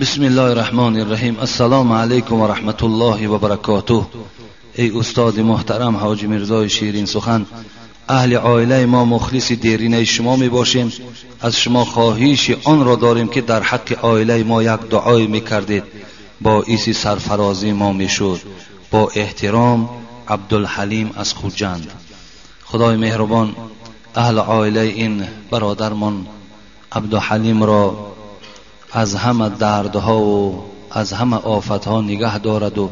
بسم الله الرحمن الرحیم. السلام علیکم و رحمت الله و برکاته. ای استاد محترم حاجی میرزای شیرین سخن، اهل عائله ما مخلص دیرینه شما می باشیم. از شما خواهش آن را داریم که در حق عائله ما یک دعای میکردید، باعث سرفرازی ما میشد. با احترام، عبدالحلیم از خوجند. خدای مهربان اهل عائله این برادرمان عبدالحلیم را از همه دردها و از همه آفتها نگه دارد و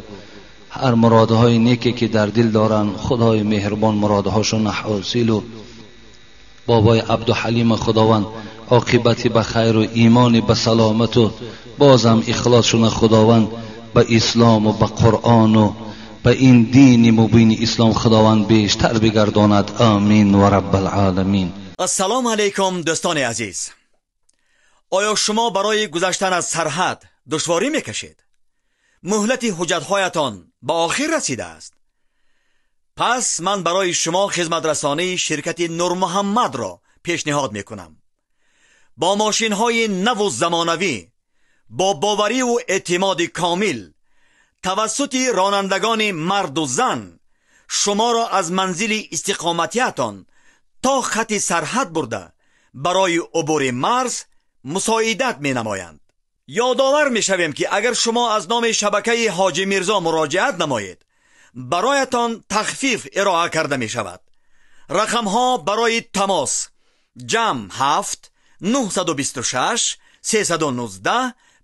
هر مرادهای نیکی که در دل دارن خدای مهربان مرادهاشون حاصل و بابای عبدالحلیم خداوند عاقبت به خیر و ایمان به سلامت و بازم اخلاصشون خداوند به اسلام و به قرآن و به این دین مبین اسلام خداوند بیشتر بگرداند. آمین و رب العالمین. السلام علیکم دوستان عزیز. آیا شما برای گذشتن از سرحد دشواری میکشید؟ مهلت حجت‌هایتان به آخر رسیده است. پس من برای شما خدمت رسانی شرکت نور محمد را پیشنهاد میکنم. با ماشین‌های نو و زمانوی، با باوری و اعتماد کامل توسط رانندگان مرد و زن شما را از منزل استقامتیتان تا خط سرحد برده برای عبور مرز مساعدت می نمایند. یادآور می شویم که اگر شما از نام شبکه حاجی میرزا مراجعت نمایید برایتان تخفیف ارائه کرده می شود. رقم ها برای تماس جمع 7 926 319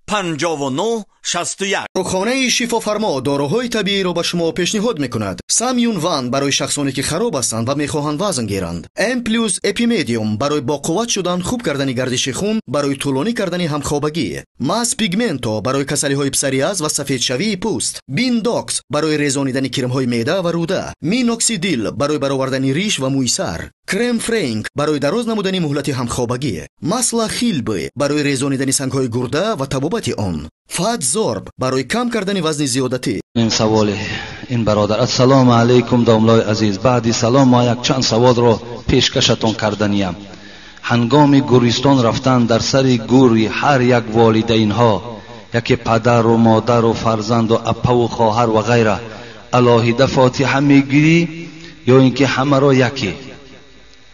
59 61. رخانه شفافرما داروهای طبیعی را به شما پیشنهاد میکند. سامیون وان برای شخصانی که خراب هستند و میخواهند وزن گیرند. ام پلوس اپیمدیوم برای با قوت شدن، خوب کردن گردش خون، برای طولانی کردن همخوابگی. ماس پیگمنتو برای کسلی های پسریاز و سفید شوی پوست. بین داکس برای ریزانیدن کرم های معده و روده. مینوکسیدیل برای برآوردن ریش و موی سر. کرم فرانک برای دراز نمودن مهلت همخوابگی. ماسلا خیلبی برای ریزانیدن سنگ های گرده و تبابت آن. فات زورب برای کم کردن وزن زیادتی. این سوال این برادر. السلام علیکم داملای عزیز. بعدی سلام ما یک چند سوال را پیشکشتان کردنیم. هنگام گوریستان رفتن در سر گوری هر یک والدین ها، یکی پدر و مادر و فرزند و اپا و خواهر و غیره، علاهیده فاتحه میگیری یا اینکه همه را یکی؟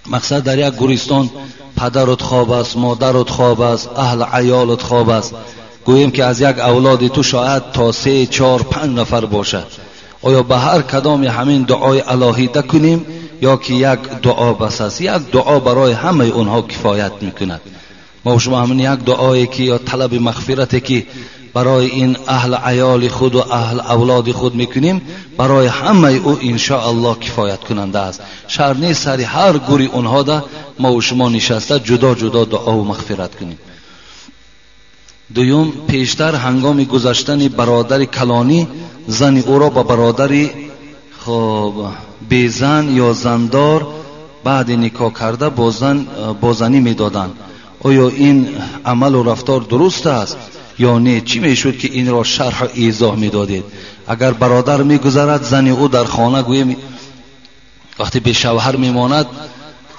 مقصد در یک گوریستان پدرت خواب است، مادرت خواب است، اهل عیالت خواب است. گوییم که از یک اولاد تو شاید تا 3 4 5 نفر باشد. آیا به هر کدام همین دعای الهیده کنیم یا که یک دعا بس است؟ یک دعا برای همه اونها کفایت میکند. ما شما همین یک دعایی که یا طلب مغفرتی که برای این اهل عیال خود و اهل اولاد خود میکنیم برای همه او انشاءالله کفایت کننده است. شرط نیست سری هر گوری اونها ده ما و شما نشسته جدا جدا دعا و مغفرت کنیم. دوم، پیشتر هنگام گذشتن برادر کلانی زن او را با برادری بیزن یا زندار بعد نکاح کرده با زنی میدادند. آیا این عمل و رفتار درست است یا نه؟ چی میشد که این را شرح و ایضاح میدادید؟ اگر برادر میگذرد زن او در خانه گویم وقتی به شوهر میماند،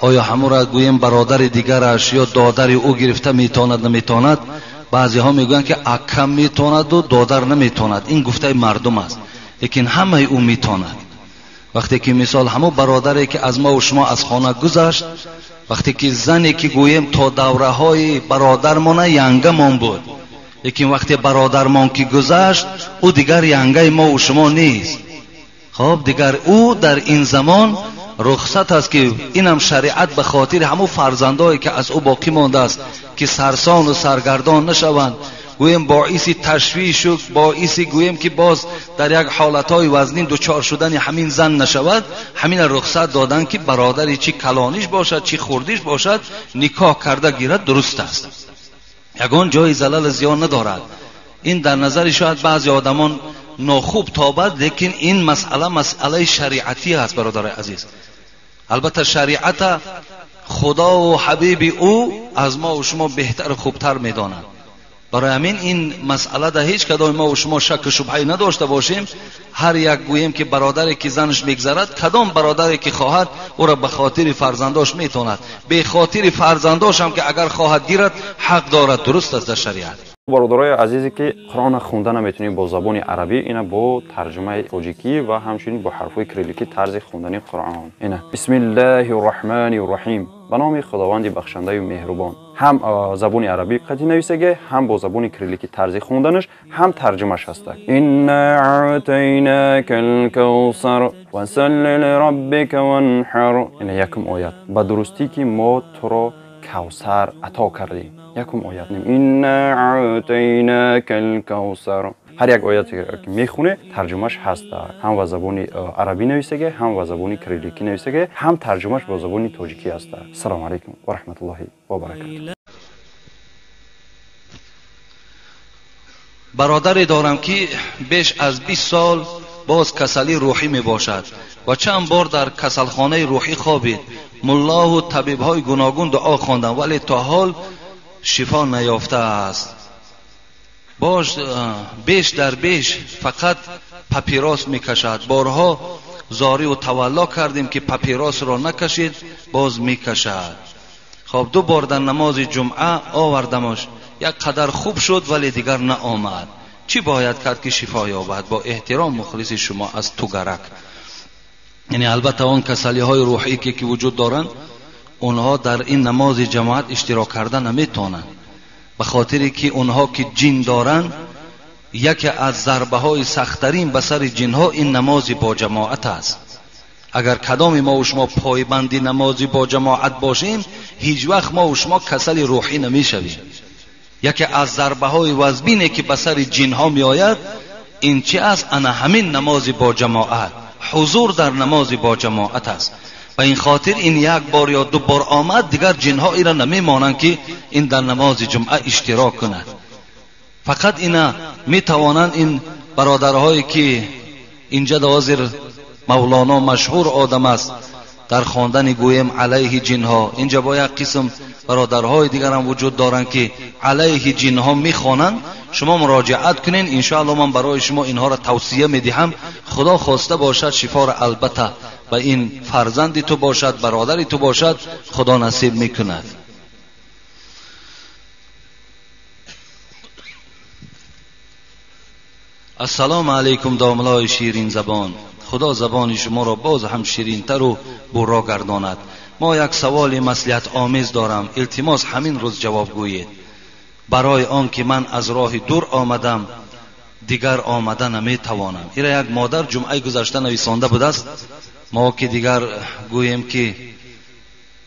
آیا همون را گویم برادر دیگرش یا دادر او گرفته میتواند نمیتواند؟ بعضی ها میگویند که اکم میتواند و دادر نمیتواند. این گفته مردم است، لیکن همه او میتواند. وقتی که مثال همون برادری که از ما و شما از خانه گذشت، وقتی که زنی که گویم تا دوره های برادرمان ینگه من بود، لیکن وقتی برادرمان که گذشت او دیگر ینگه ما و شما نیست. خب دیگر او در این زمان رخصت است که اینم شریعت به خاطر همون فرزندایی که از او باقی مانده است که سرسان و سرگردان نشوند، گویم باعث تشویش و باعث گویم که باز در یک حالتهای وزنین دوچار شدن همین زن نشود، همین رخصت دادن که برادری چی کلانیش باشد چی خوردیش باشد نکاح کرده گیرد. درست است، یگان جای زلال زیان ندارد. این در نظر شاید بعضی آدمان ناخوب تابد، لیکن این مسئله شریعتی است برادر عزیز. البته شریعت خدا و حبیب او از ما و شما بهتر و خوبتر میدانند. برای همین این مسئله در هیچ کدام ما و شما شک و شبهه نداشته باشیم. هر یک گوییم که برادری که زنش میگذرد، کدام برادری که خواهد او را به خاطر فرزنداش میتواند، به خاطر فرزنداش هم که اگر خواهد گیرد حق دارد. درست است در شریعت. برادرای عزیزی که قرآن خوندن نمیتونید با زبان عربی، اینا با ترجمه تاجیکی و همچنین با حرفای کریلیکی طرز خوندن قرآن. اینا بسم الله الرحمن الرحیم، به نام خداوند بخشنده و مهربان. هم زبان عربی قدی نویسه، هم با زبان کریلیکی طرز خوندنش، هم ترجمهش هست. انا اعطیناک الکوثر وصل لربک وانحر. اینا یکم آیت به درستی که ما تو را کوثر عطا کردیم. یکم آیت نیم انا اعطیناک الکوثر. هر یک آیتی که میخونه ترجمهش هست، هم با زبان عربی نویسه، هم با زبان کریلیکی نویسه، هم ترجمهش با زبان تاجیکی هست. السلام علیکم و رحمت الله و برکاته. برادری دارم که بیش از 20 سال باز کسلی روحی می باشد و چند بار در کسلخانه روحی خوابید. ملا و طبیب‌های گوناگون دعا خواندند ولی تا حال شفا نیافته است. باز بیش در بیش فقط پاپیروس میکشد. بارها زاری و تولا کردیم که پاپیروس را نکشید، باز میکشد. خب 2 بار در نماز جمعه آوردمش، یک قدر خوب شد ولی دیگر نآمد. چی باید کرد که شفا یابد؟ با احترام مخلص شما از توگرک، یعنی البته اون کسلی های روحی که وجود دارند اونها در این نماز جماعت اشتراک کردن نمیتونن، به خاطری که اونها که جن دارن یکی از ضربه های سخت‌ترین به سر جن ها این نماز با جماعت است. اگر کدام ما و شما پایبندی نماز با جماعت باشیم هیچ وقت ما و شما کسل روحی نمیشویم. یکی از ضربه های وزبینه که به سر جن ها می آید این چی است؟ انا همین نماز با جماعت، حضور در نماز با جماعت است. و این خاطر این 1 بار یا 2 بار آمد دیگر جنها ایرا نمیمانند که این در نماز جمعه اشتراک کند. فقط اینا میتوانند این برادرهایی که اینجا حاضر مولانا مشهور آدم است در خواندن گویم علیه جنها، اینجا با یک قسم برادرهای دیگر هم وجود دارند که علیه جنها میخوانند. شما مراجعت کنین، انشاءالله من برای شما اینها را توصیه میدهم. خدا خواسته باشد شفا را البته و این فرزندی تو باشد، برادری تو باشد، خدا نصیب میکند. السلام علیکم داملای شیرین زبان، خدا زبان شما را باز هم شیرین‌تر و برا گرداند. ما یک سوال مصلحت آمیز دارم، التماس همین روز جواب گویید. برای آن که من از راه دور آمدم دیگر آمدن نمیتوانم. ایرا یک مادر جمعه گذشته نویسانده بود است، ما که دیگر گوییم که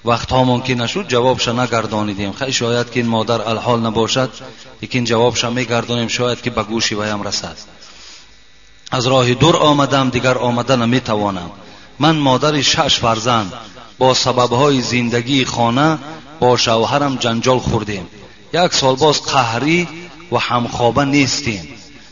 وقت ها ممکن نشد جوابش نگردانیدیم. خیلی شاید که این مادر الحال نباشد لیکن جوابش میگردانیم، شاید که به گوش ویم رسد. از راه دور آمدم دیگر آمدن نمیتوانم. من مادر 6 فرزند با سببهای زندگی خانه با شوهرم جنجال خوردیم. 1 سال باز قهری و همخوابه نیستیم.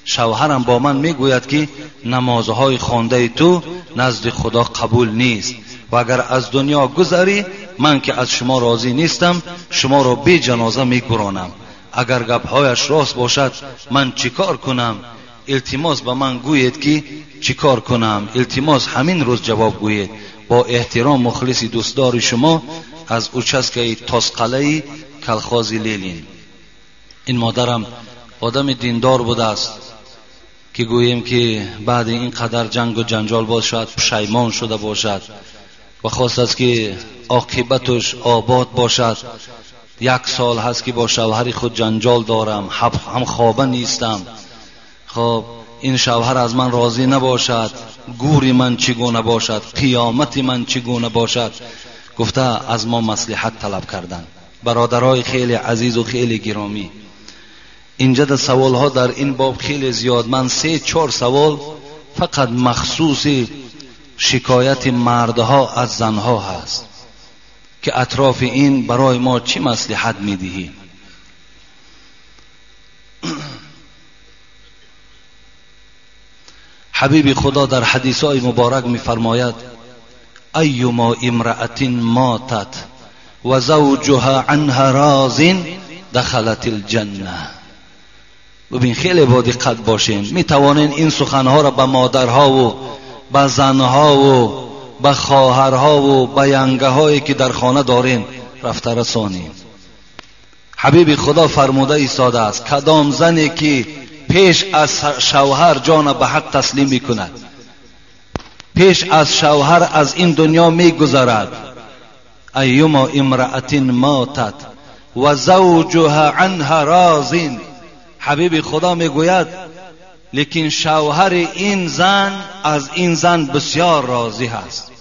شوهرم با من میگوید که نمازهای خوانده تو نزد خدا قبول نیست و اگر از دنیا گذری من که از شما راضی نیستم شما را بی جنازه میگرانم. اگر گپ‌هایش راست باشد من چیکار کنم؟ التماس به من گویید که چیکار کنم. التماس همین روز جواب گویید. با احترام مخلص دوستدار شما از اوچسکه تاسقلعی کلخازی لیلین. این مادرم آدم دیندار بوده است که گوییم که بعد این قدر جنگ و جنجال باز شاید پشیمان شده باشد و خواست است که عاقبتش آباد باشد. 1 سال هست که با شوهر خود جنجال دارم، هم خوابه نیستم. خب این شوهر از من راضی نباشد، گوری من چگونه باشد، قیامت من چگونه باشد. گفته از ما مصلحت طلب کردن. برادرای خیلی عزیز و خیلی گرامی، اینجا در سوال ها در این باب خیلی زیاد، من 3-4 سوال فقط مخصوص شکایت مردها از زنها هست که اطراف این برای ما چی مصلحت میدهی؟ حبیب خدا در حدیثای مبارک میفرماید ایما امرأة ماتت و زوجها عنها راض دخلت الجنه. ببین خیلی با دقت باشین، میتوانین این سخنها را به مادرها و به زنها و به خواهرها و به ینگه‌هایی که در خانه دارین رفته رسانین. حبیب خدا فرموده ایستاده است کدام زنی که پیش از شوهر جان به حق تسلیم میکند، پیش از شوهر از این دنیا میگذرد، ایما امرأة ماتت و زوجها عنها راض، حبیب خدا میگوید لیکن شوهر این زن از این زن بسیار راضی است.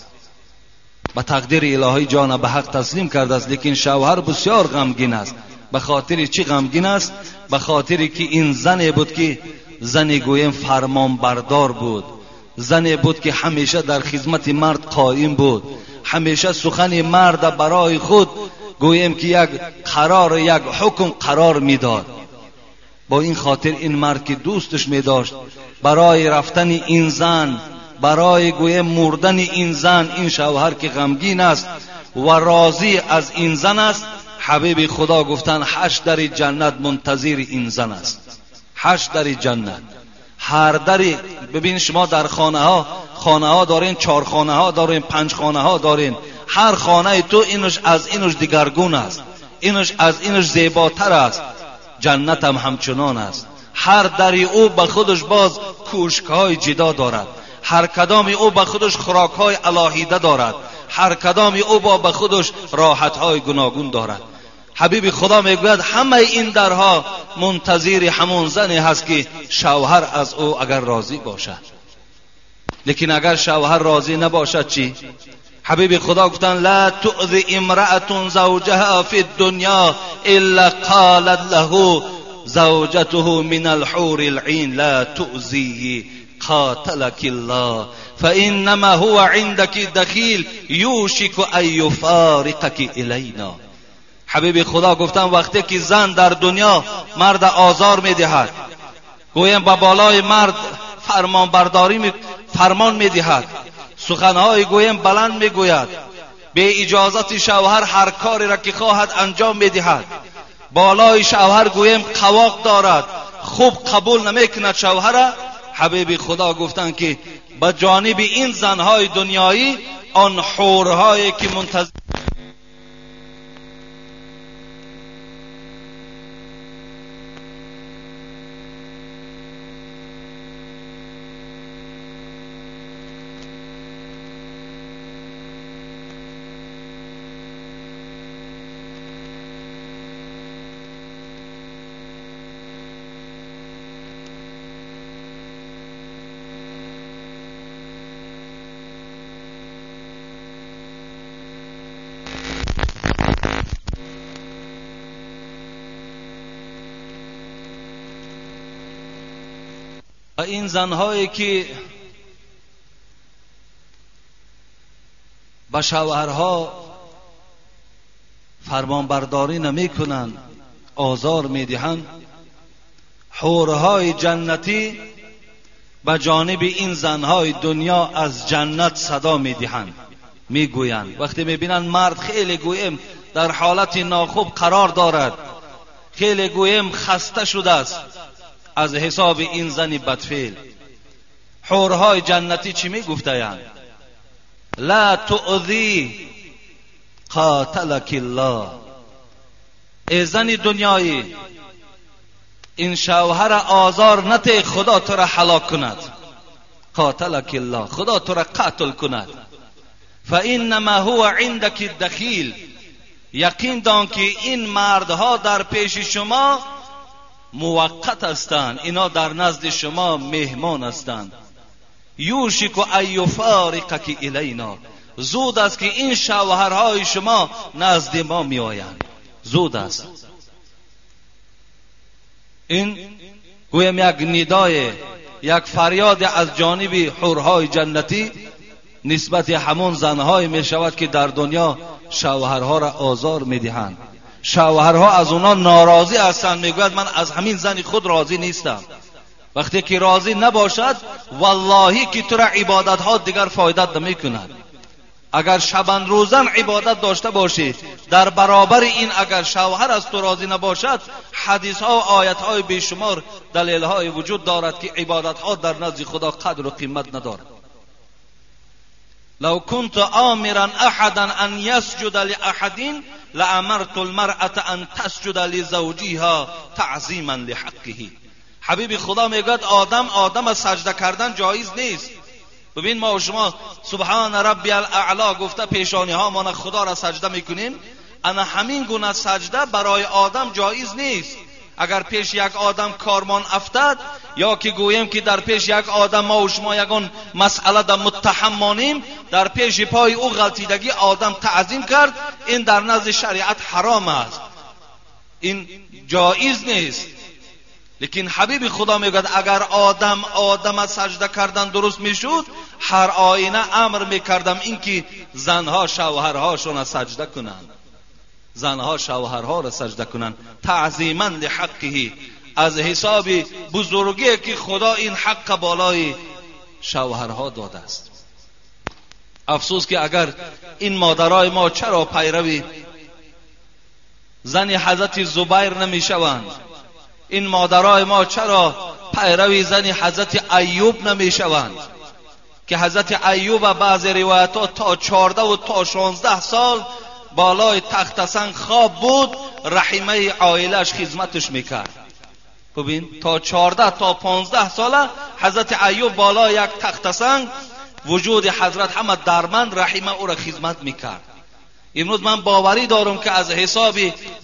به تقدیر الهی جان به حق تسلیم کرده است، لیکن شوهر بسیار غمگین است. به خاطر چی غمگین است؟ به خاطری که این زنی بود که زنی گویم فرمان بردار بود، زنی بود که همیشه در خدمت مرد قائم بود، همیشه سخن مرد برای خود گویم که یک قرار یک حکم قرار میداد. با این خاطر این مرد که دوستش می داشت برای رفتن این زن، برای گویم مردن این زن، این شوهر که غمگین است و راضی از این زن است، حبیب خدا گفتن 8 در جنت منتظر این زن است. 8 در جنت، هر دری ببین شما در خانه ها دارین، 4 خانه ها دارین، 5 خانه ها دارین، هر خانه تو اینش از اینش دیگرگون است، اینش از اینش زیباتر است. جنت هم همچنان است. هر دری او به خودش باز کوشک‌های جدا دارد، هر کدام او به خودش خوراک‌های الهیده دارد، هر کدام او به خودش راحت‌های گوناگون دارد. حبیب خدا میگوید همه این درها منتظر همون زنی هست که شوهر از او اگر راضی باشد. لیکن اگر شوهر راضی نباشد چی؟ حبیب خدا گفتن لا تؤذی امرأة زوجها فی الدنیا الا قالت له زوجته من الحور العین لا تؤذیه قاتلك الله فانما هو عندك دخیل یوشک ان یفارقك الینا. حبیب خدا گفتن وقتی که زن در دنیا مرد آزار میدهد، گویم با بالای مرد فرمان میدهد، سخنهای گویم بلند میگوید، به اجازت شوهر هر کاری را که خواهد انجام میدهد، بالای شوهر گویم قواق دارد، خوب قبول نمیکند شوهر. حبیب خدا گفتن که به جانب این زنهای دنیایی آن حورهایی که منتظر این زنهایی که به شوهرها فرمانبرداری نمی کنند، آزار می دهند، حورهای جنتی به جانب این زنهای دنیا از جنت صدا می دهند، می گویند. وقتی می بینند مرد خیلی گویم در حالت ناخوب قرار دارد، خیلی گویم خسته شده است از حساب این زن بدفعل، حورهای جنتی چی می گفتند؟ لا تؤذی قاتلک الله. ای زن دنیایی، این شوهر آزار نته، خدا تو را هلاک کند. قاتلک الله، خدا تو را قتل کند. فانما هو عندك دخیل، یقین دان که این مردها در پیش شما موقت هستند، اینا در نزد شما مهمان هستند. یوشک ان یفارقک الینا، زود است که این شوهرهای شما نزد ما می آیند، زود است. این گویم یک ندای، یک فریاد از جانب حورهای جنتی نسبت همون زنهای می شود که در دنیا شوهرها را آزار می دهند. شوهرها از اونا ناراضی هستند، میگوید من از همین زن خود راضی نیستم. وقتی که راضی نباشد والله که تو را عبادت ها دیگر فایدت نمی کند. اگر شبان روزن عبادت داشته باشی، در برابر این اگر شوهر از تو راضی نباشد، حدیث ها و آیت های بیشمار دلیل های وجود دارد که عبادت ها در نزد خدا قدر و قیمت ندارد. لو كنت آمرا احدا ان يسجد لاحد لامرت المرأة ان تسجد لزوجها تعظیما لحقه. حبیب خدا میگه آدم سجده کردن جایز نیست. ببین ما و شما سبحان ربی الاعلا گفته پیشانی ها ما خدا را سجده میکنیم، انا همین گونه سجده برای آدم جایز نیست. اگر پیش یک آدم کارمان افتاد، یا که گویم که در پیش یک آدم ما و شما یگان مسئله در متهم مانیم، در پیش پای او غلطیدگی آدم تعظیم کرد، این در نزد شریعت حرام است، این جایز نیست. لیکن حبیب خدا میگوید اگر آدم سجده کردن درست میشد، هر آینه امر میکردم اینکه زنها شوهرهاشون سجده کنند، زنها شوهرها را سجده کنند تعظیما لحقه، از حساب بزرگی که خدا این حق بالای شوهرها داده است. افسوس که اگر این مادرای ما چرا پیروی زن حضرت زبیر نمیشوند، این مادرای ما چرا پیروی زن حضرت ایوب نمیشوند که حضرت ایوب بعض روایات تا 14 و تا 16 سال بالای تخت سنگ خواب بود، رحمه عائلش خدمتش میکرد. ببین تا 14 تا 15 ساله حضرت ایوب بالای یک تخت سنگ وجود حضرت همه درمند رحمه او را خدمت میکرد. امروز من باوری دارم که از حساب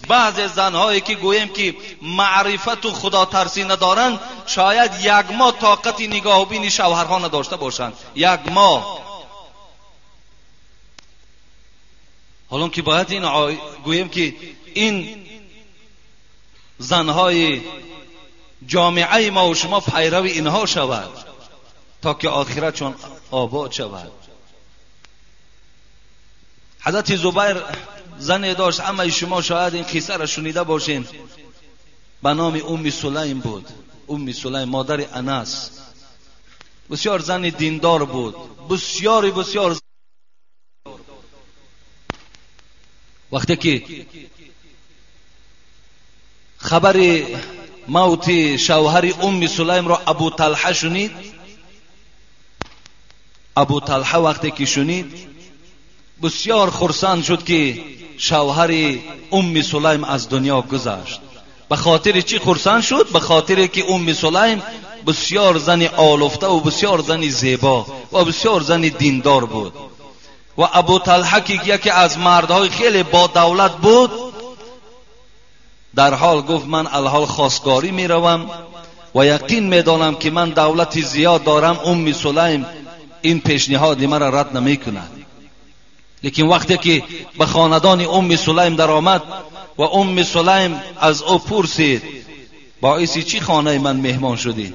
بعض زنهایی که گویم که معرفت و خدا ترسی ندارند، شاید یک ماه طاقت نگاه و بین شوهرها نداشته باشند، یک ماه. حالا که باید این گویم که این زنهای جامعه ما و شما پیرو اینها شود تا که آخرت چون آباد شود. حضرت زبیر زنی داشت، اما شما شاید این قصه را شنیده باشین، به نام ام سلیم بود. ام سلیم مادر انس، بسیار زن دیندار بود، بسیار. وقتی که خبر موت شوهر ام سلیم را ابو طلحه شنید، ابو طلحه وقتی که شنید بسیار خرسند شد که شوهر ام سلیم از دنیا گذشت. به خاطر چی خرسند شد؟ به خاطر که ام سلیم بسیار زن آلفته و بسیار زن زیبا و بسیار زن دیندار بود. و ابو طلحه که یکی از مردهای خیلی با دولت بود، در حال گفت من الحال خواستگاری می روم و یقین می دانم که من دولت زیاد دارم، ام سلیم این پیشنهاد مرا رد نمی کند. لیکن وقتی که به خاندان ام سلیم در آمد و ام سلیم از او پرسید باعث چی خانه من مهمان شدی؟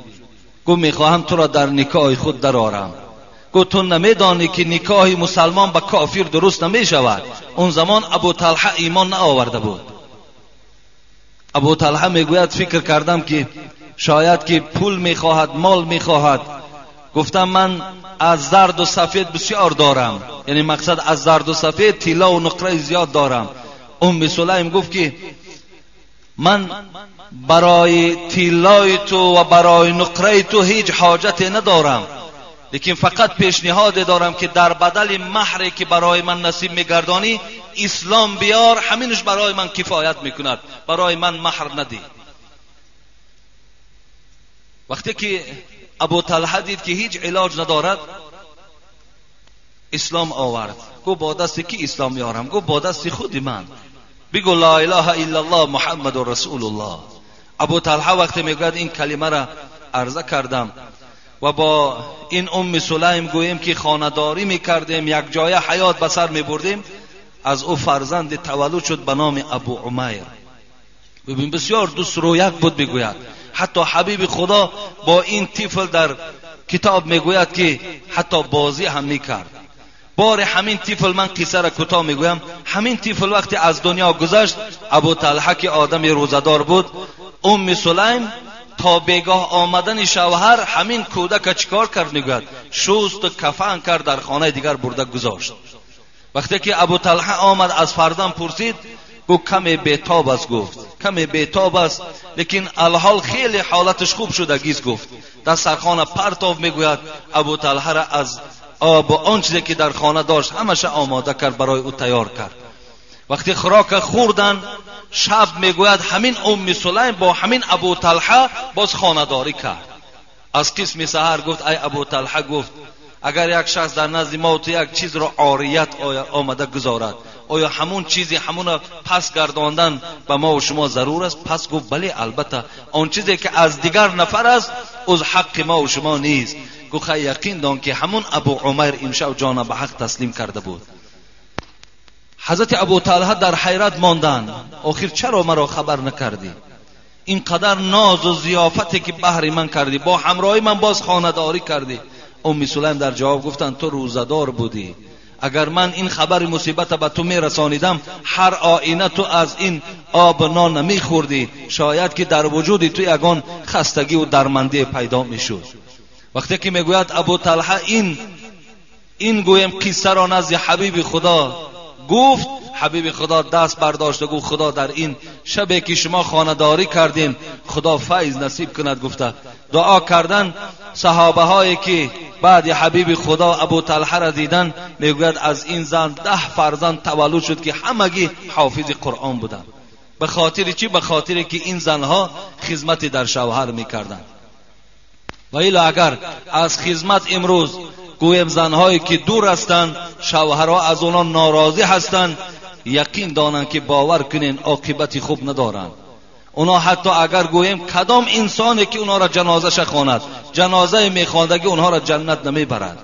گفت میخواهم تو را در نکاح خود درآورم. گفت تو نمیدانی که نکاح مسلمان با کافر درست نمی شود؟ اون زمان ابو طلحه ایمان نآورده بود. ابو طلحه میگوید فکر کردم که شاید که پول میخواهد، مال میخواهد. گفتم من از زرد و سفید بسیار دارم، یعنی مقصد از زرد و سفید طلا و نقره زیاد دارم. ام سلیم گفت که من برای طلای تو و برای نقره تو هیچ حاجتی ندارم، لیکن فقط پیشنهاد دارم که در بدل مهری که برای من نصیب میگردانی اسلام بیار، همینش برای من کفایت میکند، برای من مهر ندی. وقتی که ابو طلحه دید که هیچ علاج ندارد، اسلام آورد. گو با دست کی اسلام میارم؟ گو با دست خود من، بگو لا اله الا الله محمد رسول الله. ابو طلحه وقتی میگوید این کلمه را عرضه کردم و با این ام سلیم گویم که خانداری میکردیم، یک جای حیات بسر میبردیم، از او فرزند تولد شد به نام ابو عمیر. ببین بسیار دوست رویک بود. بگوید حتی حبیب خدا با این طفل در کتاب میگوید که حتی بازی هم میکرد. بار همین طفل من قصه را کوتاه میگویم. همین طفل وقتی از دنیا گذشت، ابو طلحه که آدم روزدار بود، ام سلیم تا بگاه آمدن شوهر همین کودک چیکار کرد؟ میگوید شست و کفن کرد، در خانه دیگر برده گذاشت. وقتی که ابو طلحه آمد از فرزند پرسید، گفت کمی بیتاب است. گفت کمی بیتاب است، لیکن الحال خیلی حالتش خوب شدگیست. گفت در سرخانه پرتاب. میگوید ابو طلحه را از آب و آن چیزی که در خانه داشت همش آماده کرد، برای او تیار کرد. وقتی خوراک خوردن شب میگوید همین ام سلیم با همین ابو طلحه باز خانه‌داری کرد. از قسم سحر گفت ای ابو طلحه، گفت اگر یک شخص در نزد ما تو یک چیز را عاریت آمده گذارد، آیا همون چیزی همون پس گرداندن به ما و شما ضرور است؟ پس گفت بله البته، آن چیزی که از دیگر نفر است از حق ما و شما نیست. گفت یقین دان که همون ابو عمیر امشب جان به حق تسلیم کرده بود. حضرت ابو طلحه در حیرت ماندند، آخر چرا مرا خبر نکردی؟ اینقدر ناز و ضیافتی که بهر من کردی، با همراهی من باز خانه‌داری کردی. ام سلیم در جواب گفتند تو روزدار بودی، اگر من این خبر مصیبت به تو میرسانیدم هر آینه تو از این آب نان نمیخوردی، شاید که در وجود تو یگان خستگی و درماندی پیدا میشد. وقتی که میگوید ابو طلحه این گویم قصه را نزد حبیب خدا گفت، حبیب خدا دست برداشت و گفت خدا در این شبی که شما خانه‌داری کردین خدا فیض نصیب کند. گفته دعا کردن. صحابه هایی که بعد حبیب خدا ابو طلحه را دیدن میگوید از این زن 10 فرزند تولد شد که همگی حافظ قرآن بودند. به خاطر چی؟ به خاطر که این زنها خدمت در شوهر میکردند. و الا اگر از خدمت امروز گویم زنهایی که دور هستند، شوهرها از اونا ناراضی هستند، یقین دانند که باور کنین عاقبت خوب ندارند. اونا حتی اگر گویم کدام انسانی که اونا را جنازه شخواند، جنازه میخواندگی اونها را جنت نمیبرد.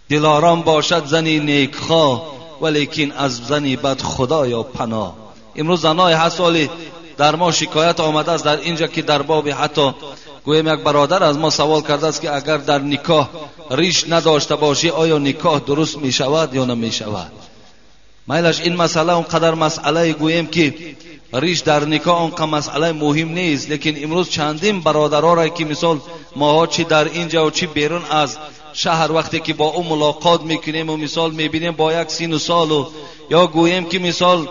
دلارام باشد زنی نیکخواه، ولیکن از زنی بد خدایا پناه. امروز زنای حسالی در ما شکایت آمده است در اینجا که در باب حتی گویم یک برادر از ما سوال کرده است که اگر در نکاح ریش نداشته باشی آیا نکاح درست می شود یا نمی شود؟ میلش این مسئله اونقدر مسئله گویم که ریش در نکاح اونقدر مسئله مهم نیست، لیکن امروز چندین برادرها را که مثال ما چی در اینجا و چی بیرون از شهر وقتی که با اون ملاقات میکنیم و مثال میبینیم با یک سین و سال و یا گویم که مثال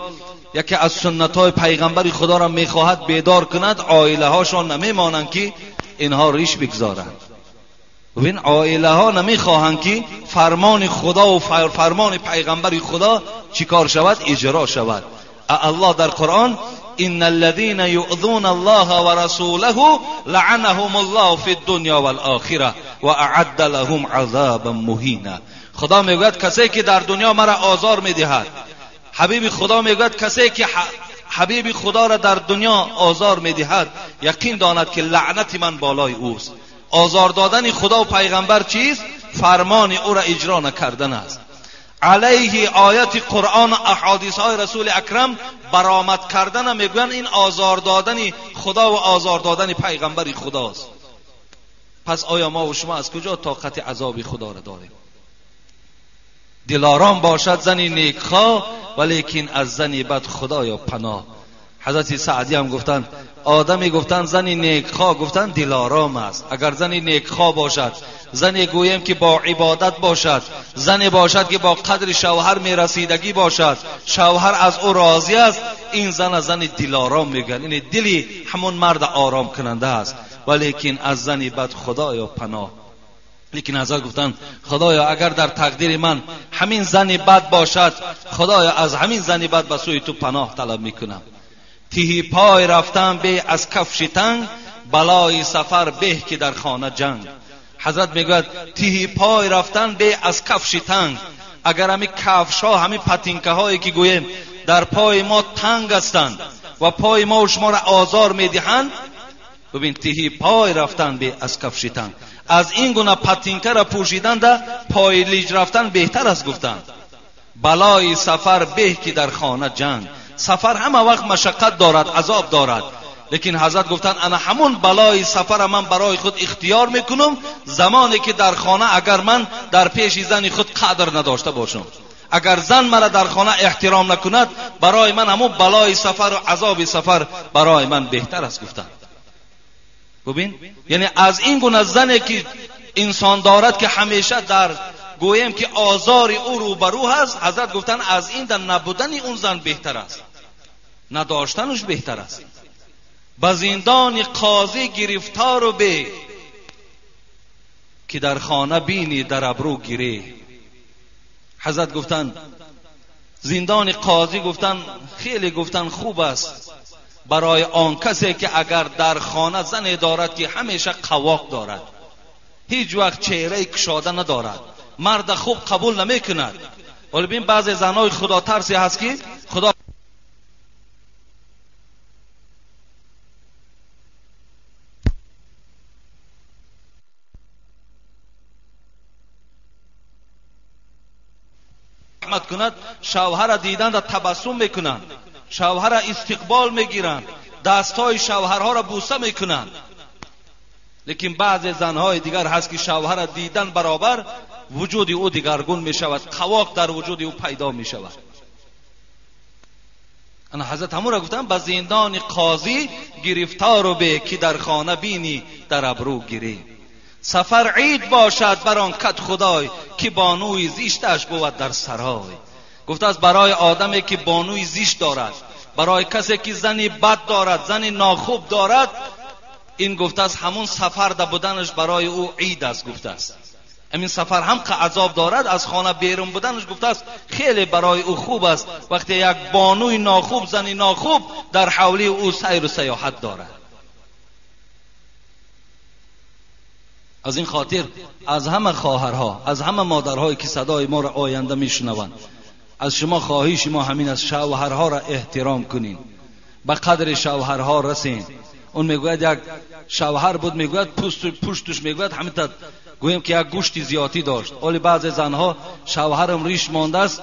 یکی از سنت های پیغمبر خدا را میخواهد بیدار کند، عائله هاشون نمیمانند که اینها ریش بگذارند. ببین عائله ها نمیخواهند که فرمان خدا و فرمان پیغمبر خدا چیکار شود؟ اجرا شود. الله در قرآن ان الذين يؤذون الله ورسوله لعنهم الله في الدنيا والآخره واعد لهم عذابا مهینا. خدا میگوید کسی که در دنیا مرا آزار میدهد، حبیب خدا میگوید کسی که حبیب خدا را در دنیا آزار میدهد یقین داند که لعنت من بالای اوست. آزار دادن خدا و پیغمبر چیست؟ فرمان او را اجرا نکردن است. علیه آیت قرآن و احادیث های رسول اکرم برآمد کردن میگوین این آزار دادن خدا و آزار دادن پیغمبر خداست. پس آیا ما و شما از کجا طاقت عذاب خدا را داریم؟ دلارام باشد زنی نیکخواه، ولیکن از زنی بد خدایا پناه. حضرت سعدی هم گفتن آدمی گفتن زنی نیکخواه، گفتن دلارام است. اگر زنی نیکخواه باشد، زنی گویم که با عبادت باشد، زنی باشد که با قدر شوهر میرسیدگی باشد، شوهر از او راضی است، این زن دلارام میگن. این دلی همون مرد آرام کننده است. ولیکن از زنی بد خدایا پناه. لیکن حضرت گفتن خدایا اگر در تقدیر من همین زنی بد باشد، خدایا از همین زنی بد به سوی تو پناه طلب میکنم. تیهی پای رفتن به از کفش تنگ، بلای سفر به که در خانه جنگ. حضرت میگوید تیهی پای رفتن به از کفش تنگ. اگر همین کفش ها، همین پتینکه هایی که گویم در پای ما تنگ هستند و پای ما و شما را آزار میدهند، ببین تیهی پای رفتن به از کفش تنگ. از این گونه پتینکه را پوشیدن ده پای لیج رفتن بهتر است. گفتند بلای سفر به که در خانه جنگ. سفر همه وقت مشقت دارد، عذاب دارد، لیکن حضرت گفتن انا همون بلای سفر من برای خود اختیار میکنم زمانی که در خانه اگر من در پیش زن خود قدر نداشته باشم، اگر زن مرا در خانه احترام نکند، برای من همون بلای سفر و عذاب سفر برای من بهتر است. گفتن ببین یعنی از این گونه زنی که انسان دارد که همیشه در گویم که آزار او روبرو هست، حضرت گفتن از این در نبودن اون زن بهتر است، نداشتنش بهتر است. به زندان قاضی گرفتار و به که در خانه بینی در ابرو گیره. حضرت گفتن زندان قاضی گفتن خیلی گفتن خوب است برای آن کسی که اگر در خانه زن دارد که همیشه قواق دارد، هیچ وقت چهره کشاده ندارد، مرد خوب قبول نمیکند. ولی ببین بعضی زنای خدا ترسی هست که خدا رحمت کند، شوهر دیدن را تبسم میکنند، شوهر استقبال میگیرند، دستای شوهرها را بوسه میکنند. لیکن بعضی زنهای دیگر هست که شوهر دیدن برابر وجود او دیگرگون میشود، قواق در وجود او پیدا میشود. انا حضرت همون را گفتن به زندان قاضی گرفتار و به که در خانه بینی در ابرو گیری. سفر عید باشد بر آن کت خدای که بانوی زیشتش بود در سرای. گفته است برای آدمی که بانوی زیشت دارد، برای کسی که زنی بد دارد، زنی ناخوب دارد، این گفته است همون سفر در بودنش برای او عید است. گفته است همین سفر هم که عذاب دارد، از خانه بیرون بودنش گفته است خیلی برای او خوب است وقتی یک بانوی ناخوب، زنی ناخوب در حولی او سیر و سیاحت دارد. از این خاطر از همه خواهرها، از همه مادرهایی که صدای ما را آینده میشنوند، از شما خواهش ما همین است شوهرها را احترام کنین، به قدر شوهرها رسین. اون میگوید یک شوهر بود، میگوید پشتش میگوید همین گویم که یک گوشتی زیادی داشت. ولی بعضی زنها شوهرم ریش مانده است،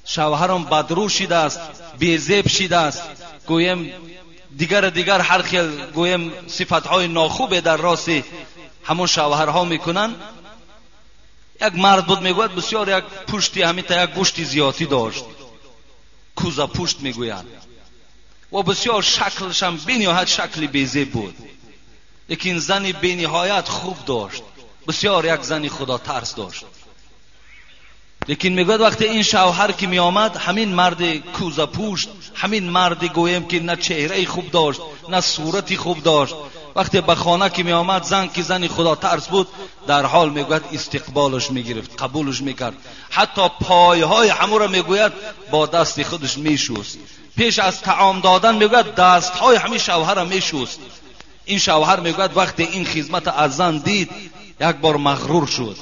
شوهرم بدرو شده است، بیزیب شده است، گویم دیگر هر خیل گویم صفتهای ناخوبه در راست همون شوهرها میکنن. یک مرد بود میگوید بسیار یک پشتی همین تا یک گوشتی زیادی داشت، کوزه پشت میگویند، و بسیار شکلش هم بینهایت شکلی بیزیب بود، لیکن زنی بینهایت خوب داشت، بسیار یک زنی خدا ترس داشت. لیکن میگوید وقتی این شوهر که می آمد، همین مرد کوزه پوشت، همین مرد گویم که نه چهره خوب داشت نه صورتی خوب داشت، وقتی به خانه که می آمد، زن که زنی خدا ترس بود، در حال میگوید استقبالش میگرفت، قبولش میکرد، حتی پایهای همو را میگوید با دست خودش میشوست. پیش از طعام دادن میگوید دستهای همین شوهر را میشوست. این شوهر میگوید وقتی این خدمت از زن دید یک بار مغرور شد.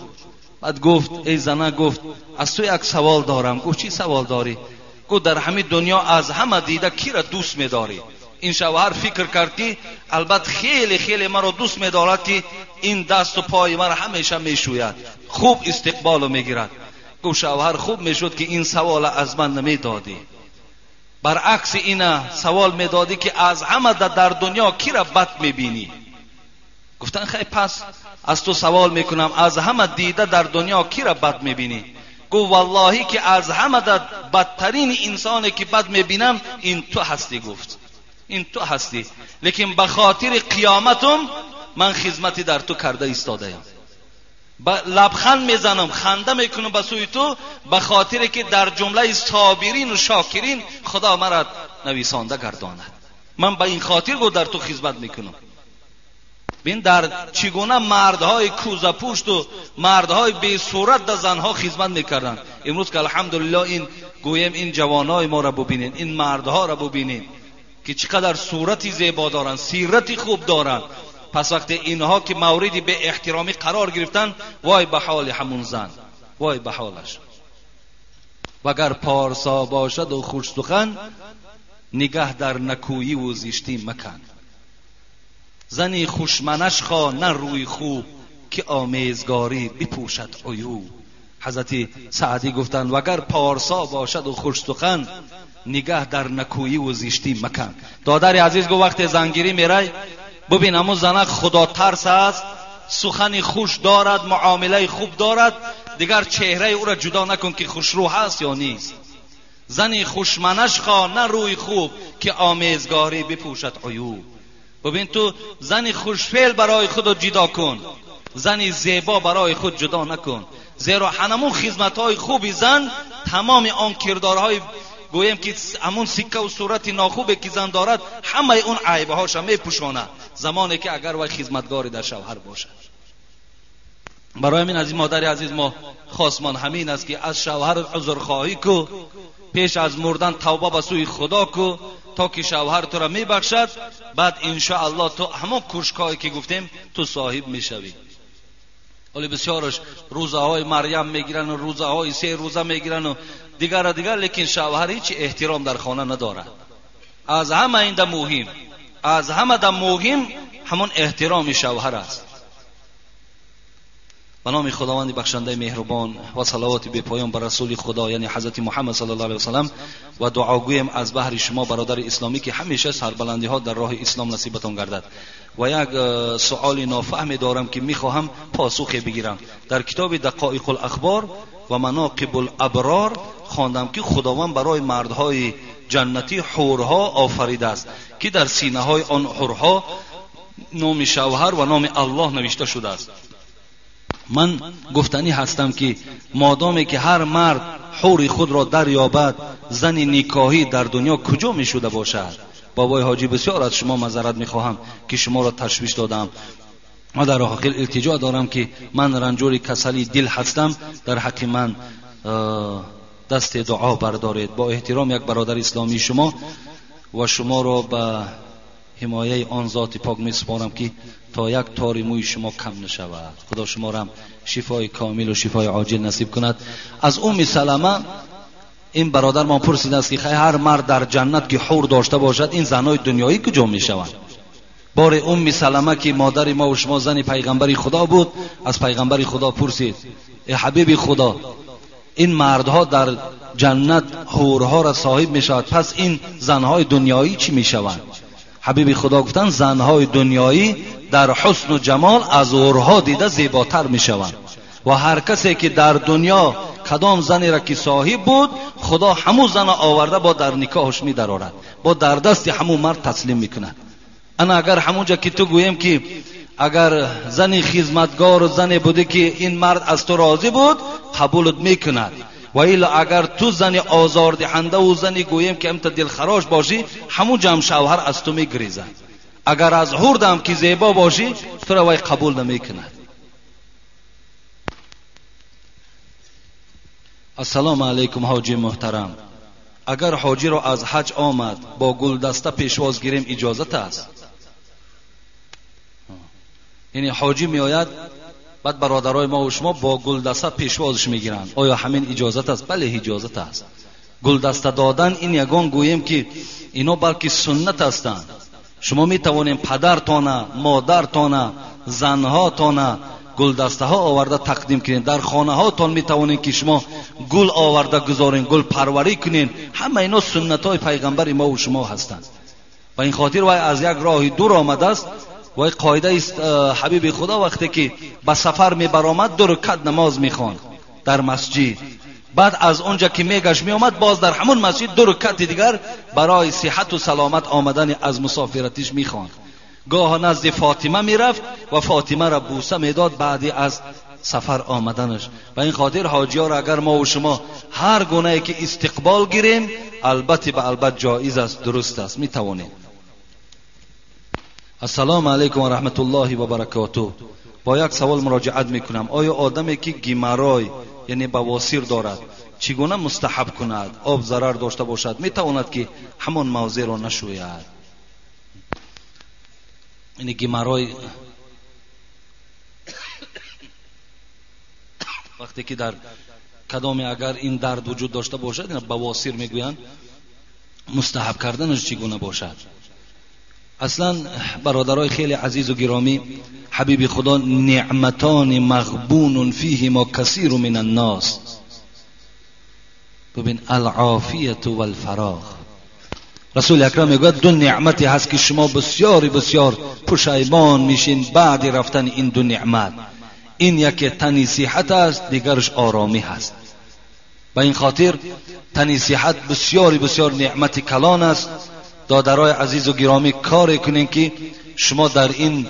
بعد گفت ای زنه، گفت از تو یک سوال دارم. گفت چی سوال داری؟ گفت در همین دنیا از همه دیده کی را دوست می‌داری؟ این شوهر فکر کرد که البته خیلی مرا دوست می‌دارد که این دست و پای مرا همیشه میشوید، خوب استقبالو میگیرد. گفت شوهر خوب میشد که این سوال از من نمیدادی، برعکس اینا سوال میدادی که از همه در دنیا کی را بد میبینی. گفتن خیلی پس از تو سوال میکنم از همه دیده در دنیا کی را بد میبینی؟ گفت والله که از همه بدترین انسانی که بد میبینم این تو هستی. گفت این تو هستی، لیکن به خاطر قیامتم من خدمتی در تو کرده ایستاده ام، لبخند میزنم، خنده میکنم به سوی تو، به خاطر که در جمله صابرین و شاکرین خدا مرا نویسانده گرداند. من به این خاطر گو در تو خدمت میکنم. ببین در چگونه مردهای کوزه پوشت و مردهای بی صورت در زنها خدمت میکردن. امروز که الحمدلله این گویم این جوانای ما را ببینین، این مردها را ببینین که چقدر صورتی زیبا دارن، سیرتی خوب دارن. پس وقتی اینها که موردی به احترامی قرار گرفتن، وای به حال همون زن، وای به حالش. وگر پارسا باشد و خوش سخن، نگه در نکویی و زشتی مکن. زنی خوشمنش خواه نه روی خوب، که آمیزگاری بپوشد عیوب. حضرت سعدی گفتند وگر پارسا باشد و خوش سخن، نگه در نکویی و زشتی مکن. دادر عزیز گو وقت زنگیری میرای ببین همون زنه خدا ترس است، سخنی خوش دارد، معامله خوب دارد، دیگر چهره او را جدا نکن که خوشرو هست یا نیست. زنی خوشمنش خواه نه روی خوب، که آمیزگاری بپوشد عیوب. ببین تو زنی خوشفعل برای خود جدا کن، زنی زیبا برای خود جدا نکن، زیرا همون خدمت‌های خوبی زن تمام آن کردارهای گویم که همون سکه و صورت ناخوبه که زن دارد همه اون عیبهاش میپوشاند، زمانی که اگر وای خدمتگاری در شوهر باشد. برای من از این مادر عزیز ما خواستمان همین است که از شوهر عذرخواهی کو، پیش از مردن توبه به سوی خدا کو تا که شوهر تو را میبخشد. بعد ان شاء الله تو همون کوشکایی که گفتیم تو صاحب میشوی. ولی بسیارش روزه های مریم میگیرن و روزه های 3 روزه میگیرن و دیگر لیکن شوهر هیچ احترام در خانه ندارد. از همه این مهم، از همه مهم همون احترام شوهر است. به نام خداوند بخشنده مهربان و صلوات بی پایان بر رسول خدا یعنی حضرت محمد صلی الله علیه و سلم و دعا گویم از بحر شما برادر اسلامی که همیشه سربلندی ها در راه اسلام نصیبتان گردد. و یک سوال نافهم دارم که میخواهم پاسخ بگیرم. در کتاب دقایق الاخبار و مناقب الابرار خواندم که خداوند برای مردهای جنتی حورها آفریده است که در سینه های آن حورها نام شوهر و نام الله نوشته شده است. من گفتنی هستم که مادامی که هر مرد حور خود را دریابد زن نکاحی در دنیا کجا می شده باشد؟ بابای حاجی بسیار از شما معذرت میخواهم که شما را تشویش دادم. ما در حقیقت التجا دارم که من رنجور کسلی دل هستم، در حق من دست دعا بردارید. با احترام یک برادر اسلامی شما و شما را به حمایه آن ذات پاک می سپارم که تا یک تار موی شما کم نشود. خدا شما را شفای کامل و شفای عاجل نصیب کند. از سلمه این برادر ما پرسیده است که هر مرد در جنت که حور داشته باشد این زنای دنیایی کجا می شوند؟ بار سلمه که مادر ما و شما زن پیغمبر خدا بود، از پیغمبر خدا پرسید ای حبیب خدا این مردها در جنت حورها را صاحب می شود، پس این زنهای دنیایی چی می شوند؟ حبیب خدا گفتن زنهای دنیایی در حسن و جمال از حورها دیده زیباتر می شوند و هر کسی که در دنیا کدام زنی را که صاحب بود خدا همون زن آورده با در نکاحش می درآورد، با در دست همون مرد تسلیم می کند. انا اگر همونجا که تو گویم که اگر زنی خدمتگار و زنی بوده که این مرد از تو راضی بود قبولت می کند، و الا اگر تو زنی آزاردهنده و زنی گویم که امت دلخراش باشی همونجا هم شوهر از تو می گریزد. اگر از حور هم که زیبا باشی تو را وی قبول نمی کند. السلام علیکم حاجی محترم، اگر حاجی را از حج آمد با گلدسته پیشواز گیریم اجازت است؟ یعنی حاجی می آید بعد برادرای ما و شما با گلدسته پیشوازش میگیرند، آیا همین اجازت است؟ بله اجازت است. گلدسته دادن این یگان گویم که اینا بلکه سنت هستند. شما می توانید پدرتانه، مادرتانه، زنهاتانه گلدسته ها آورده تقدیم کنین. در خانه هاتون می توانید که شما گل آورده گذارین، گل پروری کنین. همه اینا سنت های پیغمبر ما و شما هستند. و این خاطر وای از یک راه دور آمده است. و قاعده است حبیب خدا وقتی که به سفر می برآمد 2 رکعت نماز می خواند در مسجد، بعد از اونجا که میگشت می آمد باز در همون مسجد 2 رکعت دیگر برای صحت و سلامت آمدن از مسافرتش می خواند. گاه نزد فاطمه می رفت و فاطمه را بوسه می داد بعدی از سفر آمدنش. و این خاطر حاجی ها را اگر ما و شما هر گونه که استقبال گیریم البته به البته جایز است، درست است، می توانیم. السلام علیکم و رحمت الله و برکاته. با یک سوال مراجعت میکنم. آیا آدمی که گیمارای یعنی بواسیر دارد چگونه مستحب کند؟ آب ضرر داشته باشد میتواند که همون موضع را نشوید؟ یعنی گیمارای وقتی که در کدام اگر این درد وجود داشته باشد این بواسیر میگویند مستحب کردنش چگونه باشد؟ اصلا برادرای خیلی عزیز و گرامی، حبیب خدا نعمتان مغبون فیهما کثیر من الناس، ببین العافیت و الفراغ. رسول اکرم میگوید 2 نعمتی هست که شما بسیار بسیار پشیمان میشین بعد رفتن این 2 نعمت. این یکی تنی صحت است، دیگرش آرامی هست. و این خاطر تنی صحت بسیار بسیار نعمت کلان است. دادرای عزیز و گرامی کار کنین که شما در این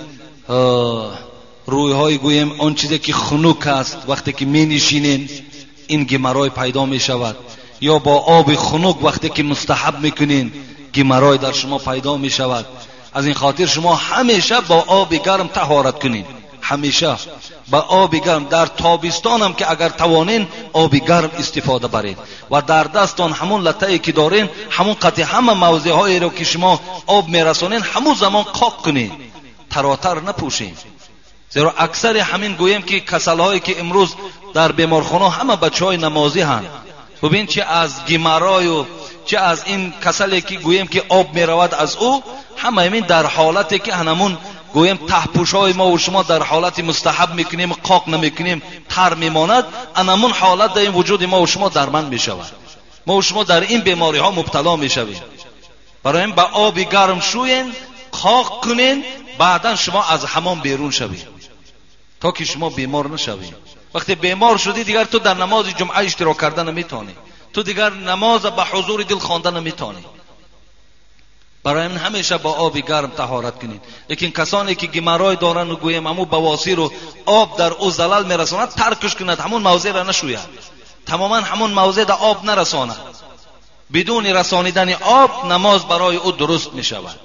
روی های گویم آن چیزی که خنک است وقتی که می نشینین این گیمرای پیدا می شود، یا با آب خنک وقتی که مستحب میکنین گیمرای در شما پیدا می شود. از این خاطر شما همیشه با آب گرم طهارت کنین، همیشه با آب گرم در تابستان هم که اگر توانین آب گرم استفاده برید و در دستان همون لطه‌ای که دارین همون قطع همه موضع هایی رو که شما آب میرسونین همون زمان قاق کنین، تراتر نپوشین. زیرا اکثر همین گویم که کسل هایی که امروز در بیمارخانه همه بچه های نمازی هن، ببین چه از گیمرای و چه از این کسلی که گویم که آب میرود از او، همه همین در حالتی که همون گویم تحپوشای ما و شما در حالت مستحب میکنیم، قاق نمیکنیم، تر میماند، انمون حالت در این وجود ما و شما درمند میشود، ما و شما در این بیماری ها مبتلا میشویم. برای این با آب گرم شوین، قاق کنین، بعدا شما از حمام بیرون شوید تا که شما بیمار نشوید. وقتی بیمار شدی دیگر تو در نماز جمعه اشتراک کردن نمیتونی، تو دیگر نماز به حضور دل خواندن نمیتونی. برای این همیشه با آب گرم طهارت کنید. لیکن کسانی که گمرای دارن و گویم همون بواسیر و آب در او زلال میرساند، ترکش کند، همون موضع را نشوید، تماما همون موضع در آب نرساند. بدون رسانیدن آب نماز برای او درست میشود.